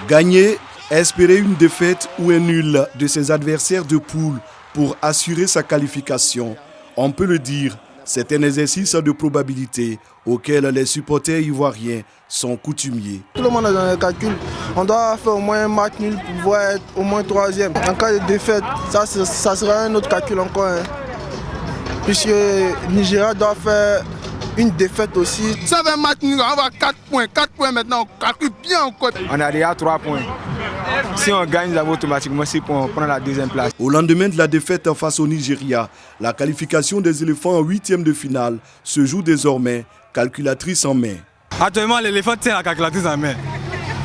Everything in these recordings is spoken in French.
Gagner, espérer une défaite ou un nul de ses adversaires de poule pour assurer sa qualification. On peut le dire, c'est un exercice de probabilité auquel les supporters ivoiriens sont coutumiers. Tout le monde est dans les calculs. On doit faire au moins un match nul pour pouvoir être au moins troisième. En cas de défaite, ça sera un autre calcul encore. Puisque Nigeria doit faire une défaite aussi. Ça va un match nul, on va 4 points. 4 points maintenant, on calcule bien encore. On a déjà 3 points. Si on gagne, nous avons automatiquement 6 points, on prend la deuxième place. Au lendemain de la défaite face au Nigeria, la qualification des éléphants en 8e de finale se joue désormais calculatrice en main. Actuellement, l'éléphant tient la calculatrice en main.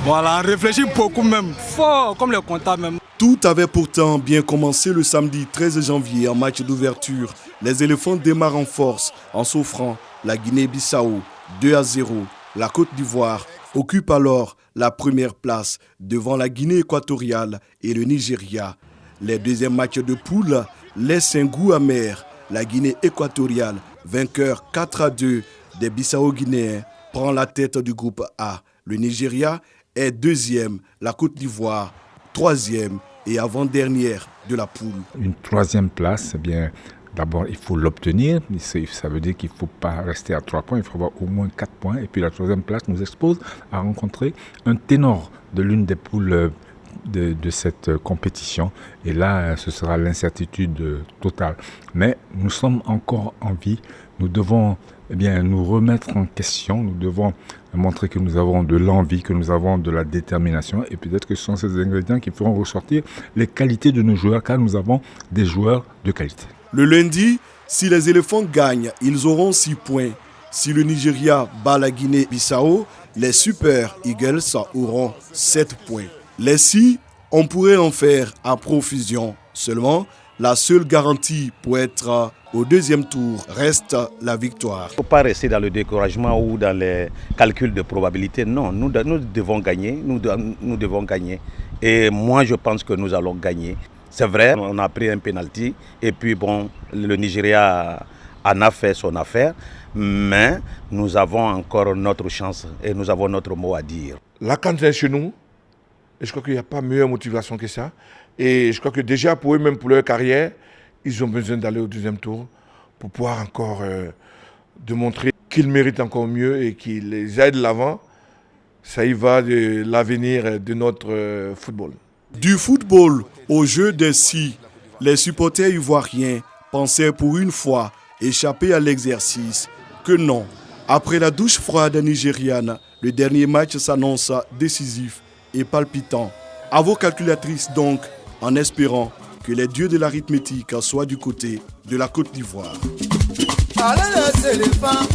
Voilà, on réfléchit beaucoup même, fort, comme le comptable même. Tout avait pourtant bien commencé le samedi 13 janvier en match d'ouverture. Les éléphants démarrent en force en s'offrant la Guinée-Bissau 2-0. La Côte d'Ivoire occupe alors la première place devant la Guinée équatoriale et le Nigeria. Les deuxièmes matchs de poule laissent un goût amer. La Guinée équatoriale, vainqueur 4-2 des Bissau-Guinéens, prend la tête du groupe A. Le Nigeria est deuxième, la Côte d'Ivoire troisième et avant-dernière de la poule. Une troisième place, eh bien, d'abord il faut l'obtenir, ça veut dire qu'il ne faut pas rester à 3 points, il faut avoir au moins 4 points. Et puis la troisième place nous expose à rencontrer un ténor de l'une des poules de cette compétition. Et là, ce sera l'incertitude totale. Mais nous sommes encore en vie, nous devons nous remettre en question, nous devons montrer que nous avons de l'envie, que nous avons de la détermination, et peut-être que ce sont ces ingrédients qui feront ressortir les qualités de nos joueurs, car nous avons des joueurs de qualité. Le lundi, si les éléphants gagnent, ils auront 6 points. Si le Nigeria bat la Guinée-Bissau, les Super Eagles auront 7 points. Les 6, on pourrait en faire à profusion. Seulement, la seule garantie pour être au deuxième tour reste la victoire. Il ne faut pas rester dans le découragement ou dans les calculs de probabilité. Non, nous devons gagner. Nous devons gagner. Et moi, je pense que nous allons gagner. C'est vrai, on a pris un penalty. Et puis, bon, le Nigeria en a fait son affaire. Mais nous avons encore notre chance et nous avons notre mot à dire. La CAN est chez nous. Et je crois qu'il n'y a pas meilleure motivation que ça. Et je crois que déjà pour eux, même pour leur carrière, ils ont besoin d'aller au deuxième tour pour pouvoir encore démontrer qu'ils méritent encore mieux et qu'ils les aident de l'avant. Ça y va de l'avenir de notre football. Du football au jeu des scies, les supporters ivoiriens pensaient pour une fois échapper à l'exercice. Que non. Après la douche froide nigériane, le dernier match s'annonce décisif et palpitant. À vos calculatrices donc, en espérant que les dieux de l'arithmétique soient du côté de la Côte d'Ivoire. Allez, laissez les femmes.